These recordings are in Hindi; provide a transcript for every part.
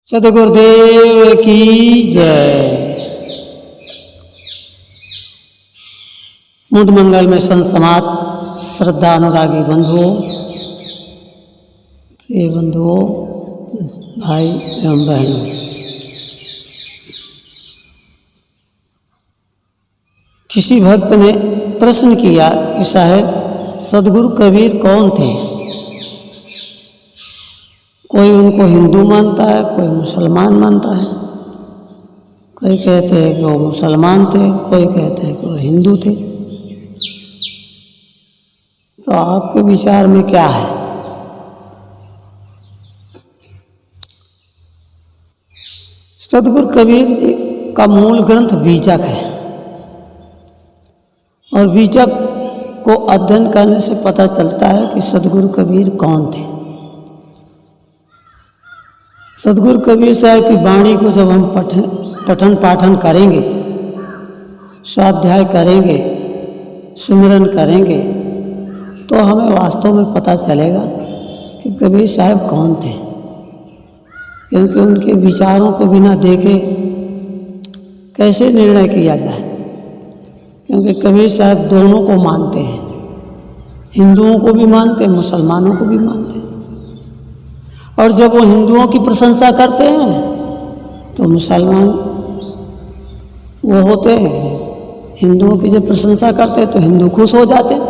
सद्गुरुदेव की जय। मुद मंगल में संत समाज, श्रद्धा अनुरागी बंधुओं, प्रिय बंधुओं, भाई एवं बहनों, किसी भक्त ने प्रश्न किया कि साहब सद्गुरु कबीर कौन थे। कोई उनको हिंदू मानता है, कोई मुसलमान मानता है, कोई कहते हैं कि वो मुसलमान थे, कोई कहते हैं कि वो हिंदू थे। तो आपके विचार में क्या है? सद्गुरु कबीर जी का मूल ग्रंथ बीजक है और बीजक को अध्ययन करने से पता चलता है कि सद्गुरु कबीर कौन थे। सद्गुरु कबीर साहब की वाणी को जब हम पठन पाठन करेंगे, स्वाध्याय करेंगे, सुमिरन करेंगे, तो हमें वास्तव में पता चलेगा कि कबीर साहब कौन थे। क्योंकि उनके विचारों को बिना देखे कैसे निर्णय किया जाए। क्योंकि कबीर साहब दोनों को मानते हैं, हिंदुओं को भी मानते हैं, मुसलमानों को भी मानते हैं। और जब वो हिंदुओं की प्रशंसा करते हैं तो मुसलमान वो होते हैं, हिंदुओं की जब प्रशंसा करते हैं तो हिंदू खुश हो जाते हैं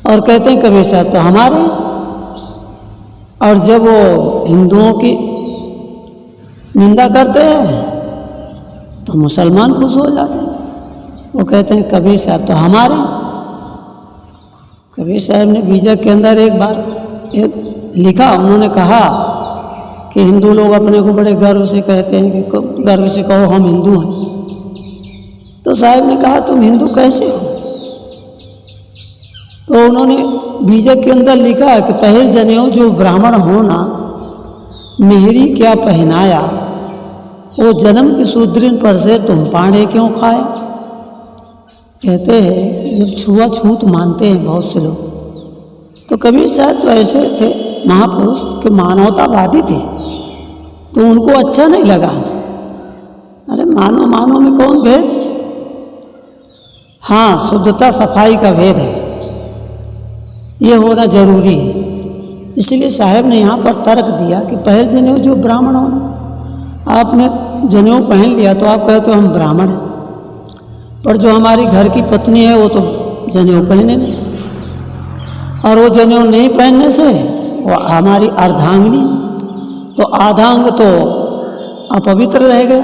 और कहते हैं कबीर साहब तो हमारे हैं। और जब वो हिंदुओं की निंदा करते हैं तो मुसलमान खुश हो जाते हैं, वो कहते हैं कबीर साहब तो हमारे हैं। कबीर साहब ने बीजक के अंदर एक बार लिखा, उन्होंने कहा कि हिंदू लोग अपने को बड़े गर्व से कहते हैं कि गर्व से कहो हम हिंदू हैं। तो साहब ने कहा तुम हिंदू कैसे हो? तो उन्होंने बीजक के अंदर लिखा है कि पहल जनेऊ जो ब्राह्मण हो ना, मेहरी क्या पहनाया, वो जन्म की सुदृढ़ पर से तुम पाड़े क्यों खाए। कहते हैं कि जब छुआछूत मानते हैं बहुत से लोग, तो कबीर साहब तो ऐसे थे महापुरुष के मानवतावादी थे, तो उनको अच्छा नहीं लगा। अरे मानो में कौन भेद? हाँ, शुद्धता सफाई का भेद है, ये होना जरूरी है। इसलिए साहब ने यहाँ पर तर्क दिया कि पहल जनेऊ जो ब्राह्मण होना, आपने जनेऊ पहन लिया तो आप कहते हो हम ब्राह्मण हैं, पर जो हमारी घर की पत्नी है वो तो जनेऊ पहने नहीं, और वो जनेऊ नहीं पहनने से वो हमारी अर्धांगिनी, तो आधांग तो अपवित्र रह गए।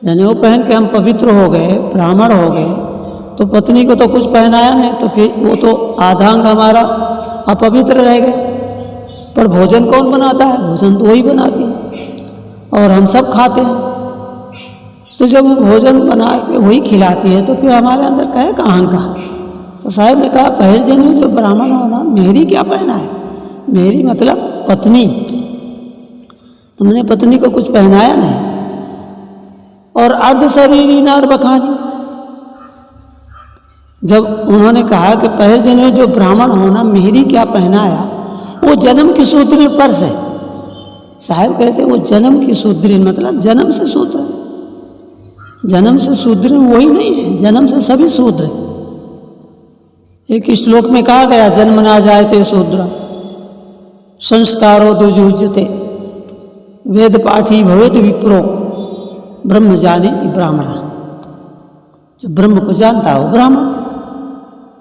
जनेऊ पहन के हम पवित्र हो गए, ब्राह्मण हो गए, तो पत्नी को तो कुछ पहनाया नहीं, तो फिर वो तो आधांग हमारा अपवित्र रह गए। पर भोजन कौन बनाता है? भोजन तो वही बनाती है और हम सब खाते हैं। तो जब वो भोजन बना के वही खिलाती है तो फिर हमारे अंदर कहे कहाँ अहंकार। तो साहब ने कहा पहल जनेऊ जो ब्राह्मण होना, मेहरी क्या पहना है? मेहरी मतलब पत्नी, तुमने पत्नी को कुछ पहनाया नहीं। और अर्ध शरीरी नार बखानी, जब उन्होंने कहा कि पहल जनेऊ जो ब्राह्मण होना, मेहरी क्या पहनाया, वो जन्म की सुदृढ़ पर से। साहब कहते हैं वो जन्म की सुदृढ़ मतलब जन्म से शूद्र, जन्म से शूद्र वही नहीं है, जन्म से सभी शूद्र। एक श्लोक में कहा गया जन्म ना जायते शूद्र संस्कारो दुजुजते वेद पाठी भवेत विप्रो ब्रह्म जाने ति ब्राह्मणा। जो ब्रह्म को जानता है वो ब्राह्मण।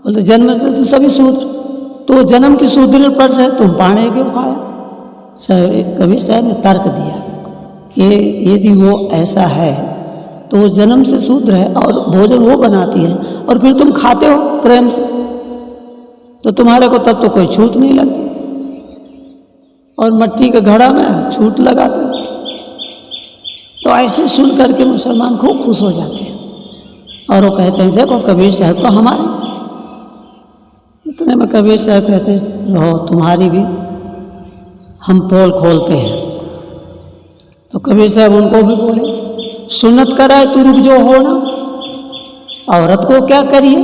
बोलते जन्म से तो सभी शूद्र, तो जन्म की शूद्र पर से तुम पाने क्यों खाया। कबीर साहब ने तर्क दिया कि यदि वो ऐसा है तो वो जन्म से शूद्र है और भोजन वो बनाती है और फिर तुम खाते हो प्रेम से, तो तुम्हारे को तब तो कोई छूट नहीं लगती, और मट्टी के घड़ा में छूट लगाते हो। तो ऐसे सुन करके मुसलमान खूब खुश हो जाते हैं और वो कहते हैं देखो कबीर साहब तो हमारे। इतने में कबीर साहब कहते रहो तुम्हारी भी हम पोल खोलते हैं। तो कबीर साहब उनको भी बोले सुन्नत कराए तू रुक जो हो ना, औरत को क्या करिए।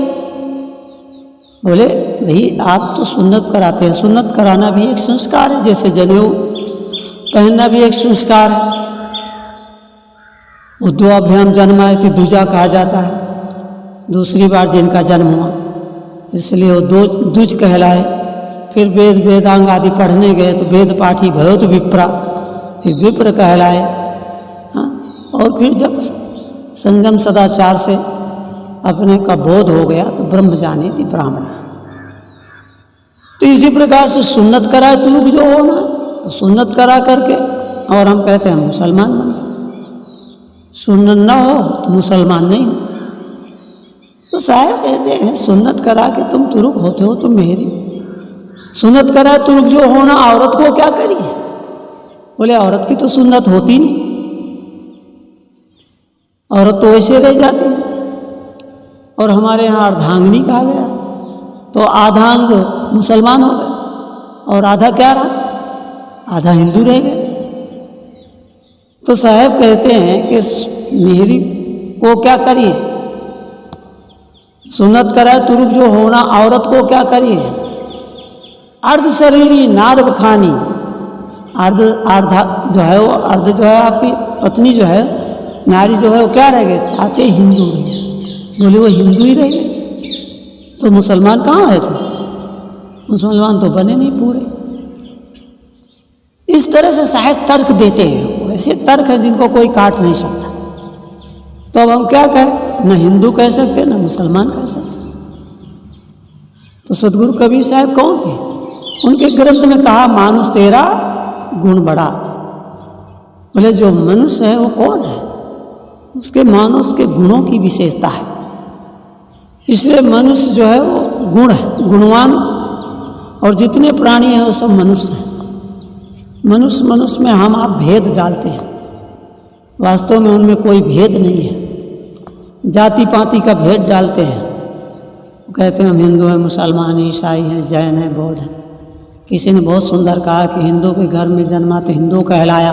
बोले भाई आप तो सुन्नत कराते हैं, सुन्नत कराना भी एक संस्कार है, जैसे जनेऊ पहनना भी एक संस्कार है। वो द्वाभ्याम जन्माए तो दूजा कहा जाता है, दूसरी बार जिनका जन्म हुआ, इसलिए वो द्विज कहलाए। फिर वेद वेदांग आदि पढ़ने गए तो वेद पाठी भयो तो विप्रा, फिर विप्र कहलाए। हाँ, और फिर जब संयम सदाचार से अपने का बोध हो गया तो ब्रह्म जाने थी ब्राह्मण। तो इसी प्रकार से सुन्नत कराए तुलुक जो होना, तो सुन्नत करा करके, और हम कहते हैं मुसलमान बन गए। सुन्नत न हो तो मुसलमान नहीं हो। तो साहब कहते हैं सुन्नत करा के तुम तुरुक होते हो तो मेरी सुन्नत करा तुरुक जो होना, औरत को क्या करिए? बोले औरत की तो सुन्नत होती नहीं, औरत तो वैसे रह जाती है। और हमारे यहाँ अर्धांगिनी कहा गया, तो आधांग मुसलमान हो गए और आधा क्या रहा? आधा हिंदू रह गए। तो साहब कहते हैं कि मेरी को क्या करिए? सुन्नत कराए तुरुक जो होना, औरत को क्या करिए? अर्ध शरीरी नार बखानी, अर्धा जो है वो अर्ध जो है आपकी पत्नी जो है नारी जो है वो क्या रह गए? आते हिंदू रह गए। बोले वो हिंदू ही रह गए तो मुसलमान कहाँ है? तो मुसलमान तो बने नहीं पूरे। इस तरह से साहब तर्क देते हैं, ऐसे तर्क है जिनको कोई काट नहीं सकता। तो अब हम क्या कहें? न हिंदू कह सकते न मुसलमान कह सकते। तो सदगुरु कबीर साहब कौन थे? उनके ग्रंथ में कहा मानुष तेरा गुण बड़ा। बोले जो मनुष्य है वो कौन है? उसके मानुष के गुणों की विशेषता है, इसलिए मनुष्य जो है वो गुण है, गुणवान। और जितने प्राणी हैं वो सब मनुष्य हैं। मनुष्य में हम आप भेद डालते हैं, वास्तव में उनमें कोई भेद नहीं है। जाति पाति का भेद डालते हैं, कहते हैं हम हिंदू हैं, मुसलमान, ईसाई हैं, जैन हैं, बौद्ध हैं। किसी ने बहुत सुंदर कहा कि हिंदू के घर में जन्मा तो हिंदू कहलाया,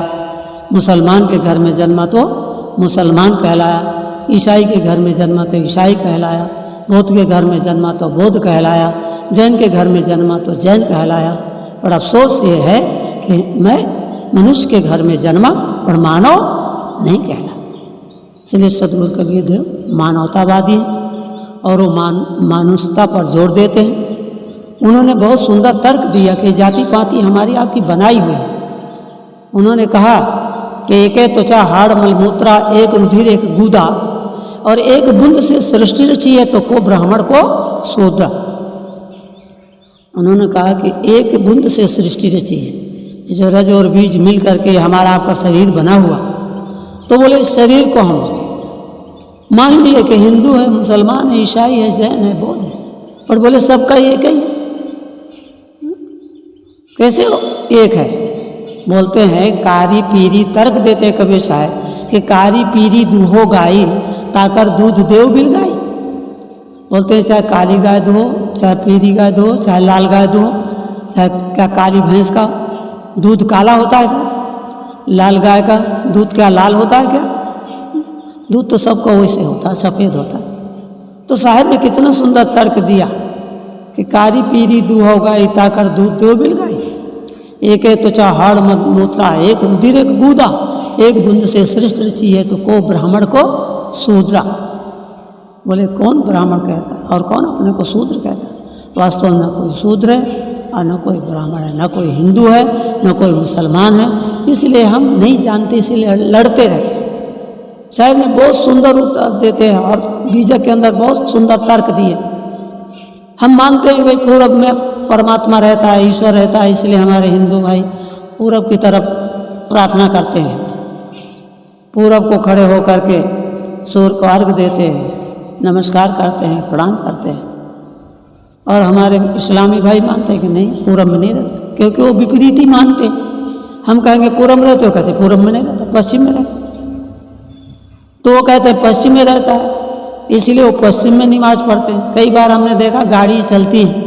मुसलमान के घर में जन्मा तो मुसलमान कहलाया, ईसाई के घर में जन्मा तो ईसाई कहलाया, बौद्ध के घर में जन्मा तो बौद्ध कहलाया, जैन के घर में जन्मा तो जैन कहलाया। और अफसोस ये है कि मैं मनुष्य के घर में जन्मा और मानव नहीं कहला। इसलिए सदगुरु कबीर देव मानवतावादी हैं और वो मानुषता पर जोर देते हैं। उन्होंने बहुत सुंदर तर्क दिया कि जाति पाति हमारी आपकी बनाई हुई है। उन्होंने कहा कि एक त्वचा हाड़ मलमूत्रा, एक रुधिर एक गूदा, और एक बूंद से सृष्टि रची है तो को ब्राह्मण को शूद्र। उन्होंने कहा कि एक बूंद से सृष्टि रची है, जो रज और बीज मिल करके हमारा आपका शरीर बना हुआ। तो बोले इस शरीर को हम मान लिए कि हिंदू है, मुसलमान है, ईसाई है, जैन है, बौद्ध है, पर बोले सबका एक ही है। कैसे एक है? बोलते हैं कारी पीरी, तर्क देते कबीर साहब कि कारी पीरी दूहो गाई ताकर दूध देव बिल गाई। बोलते हैं चाहे काली गाय दो, चाहे पीरी गाय दो, चाहे लाल गाय दो, चाहे क्या काली भैंस का दूध काला होता है क्या? लाल गाय का दूध क्या लाल होता है क्या? दूध तो सबका वैसे होता है, सफ़ेद होता है। तो साहब ने कितना सुंदर तर्क दिया कि कारी पीरी दूहो गाई ताकर दूध देव बिल गाई। एक है त्वचा हाड़ मूत्रा, एक रुधिर एक गूदा, एक बूंद से सृष्टि रची है तो को ब्राह्मण को शूद्रा। बोले कौन ब्राह्मण कहता है और कौन अपने को शूद्र कहता है? वास्तव में न कोई शूद्र है और न कोई ब्राह्मण है, न कोई हिंदू है, न कोई मुसलमान है। इसलिए हम नहीं जानते, इसलिए लड़ते रहते हैं। साहब ने बहुत सुंदर उत्तर देते हैं और बीजक के अंदर बहुत सुंदर तर्क दिए। हम मानते हैं भाई पूरब में परमात्मा रहता है, ईश्वर रहता है, इसलिए हमारे हिंदू भाई पूरब की तरफ प्रार्थना करते हैं, पूरब को खड़े होकर के सूर्य को अर्घ देते हैं, नमस्कार करते हैं, प्रणाम करते हैं। और हमारे इस्लामी भाई मानते हैं कि नहीं, पूरब में नहीं रहते, क्योंकि वो विपरीत ही मानते। हम कहेंगे पूरब में रहते हो, कहते पूरब में नहीं रहता, पश्चिम में रहता। तो वो कहते हैं पश्चिम में रहता है, इसलिए वो पश्चिम में नमाज पढ़ते हैं। कई बार हमने देखा गाड़ी चलती है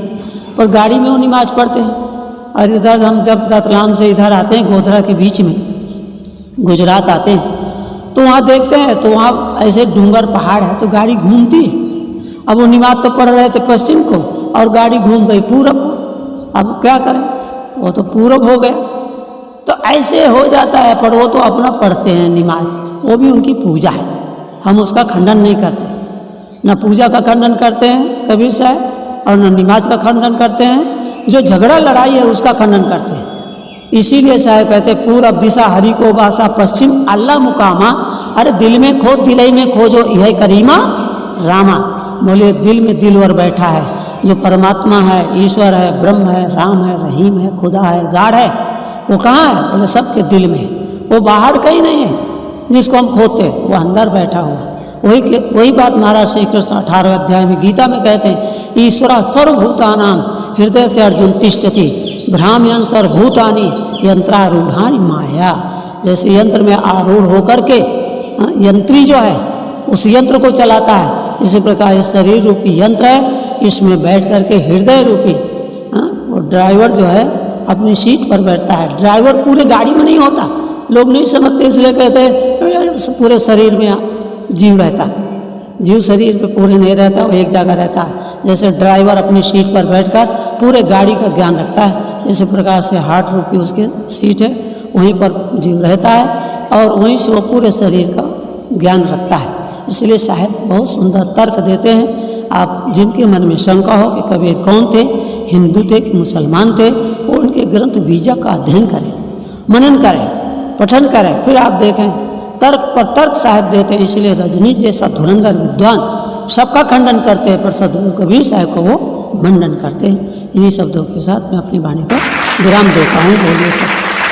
पर गाड़ी में वो नमाज पढ़ते हैं। और इधर हम जब रतलाम से इधर आते हैं, गोधरा के बीच में गुजरात आते हैं, तो वहाँ देखते हैं तो वहाँ ऐसे डूंगर पहाड़ है तो गाड़ी घूमती है। अब वो नमाज तो पढ़ रहे थे पश्चिम को और गाड़ी घूम गई पूरब को। अब क्या करें, वो तो पूरब हो गया। तो ऐसे हो जाता है, पर वो तो अपना पढ़ते हैं नमाज, वो भी उनकी पूजा है, हम उसका खंडन नहीं करते। न पूजा का खंडन करते हैं कबीर साहब और न नमाज का खंडन करते हैं, जो झगड़ा लड़ाई है उसका खंडन करते हैं। इसीलिए साहब कहते पूरब दिशा हरि को बासा, पश्चिम अल्लाह मुकामा, अरे दिल में खो दिलई में खोजो यह करीमा रामा। बोले दिल में दिलवर बैठा है, जो परमात्मा है, ईश्वर है, ब्रह्म है, राम है, रहीम है, खुदा है, गाढ़ है, वो कहाँ है? बोले सबके दिल में, वो बाहर कहीं नहीं है जिसको हम खोते, वो अंदर बैठा हुआ। वही बात महाराज श्री कृष्ण 18वें अध्याय में गीता में कहते हैं, ईश्वरा सर्वभूतानाम हृदय से अर्जुन तिष्ठति भ्राम्यन सर्वभूतानि यंत्रारूढ़ानि माया। जैसे यंत्र में आरूढ़ होकर के यंत्री जो है उस यंत्र को चलाता है, इसी प्रकार ये शरीर रूपी यंत्र है, इसमें बैठ करके हृदय रूपी वो ड्राइवर जो है अपनी सीट पर बैठता है। ड्राइवर पूरे गाड़ी में नहीं होता, लोग नहीं समझते, इसलिए कहते हैं पूरे शरीर में जीव रहता, जीव शरीर पे पूरे नहीं रहता, वो एक जगह रहता है। जैसे ड्राइवर अपनी सीट पर बैठकर पूरे गाड़ी का ज्ञान रखता है, इसी प्रकार से हार्ट रूपी उसके सीट है, वहीं पर जीव रहता है और वहीं से वो पूरे शरीर का ज्ञान रखता है। इसलिए साहब बहुत सुंदर तर्क देते हैं। आप जिनके मन में शंका हो कि कबीर कौन थे, हिंदू थे कि मुसलमान थे, वो उनके ग्रंथ बीजा का अध्ययन करें, मनन करें, पठन करें, फिर आप देखें तर्क पर तर्क साहब देते हैं। इसलिए रजनीश जैसा धुरंधर विद्वान सबका खंडन करते हैं, पर सदगुरु कबीर साहब को वो मंडन करते हैं। इन्हीं शब्दों के साथ मैं अपनी वाणी को विराम देता हूँ। बोलिए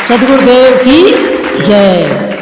सदगुरुदेव की जय।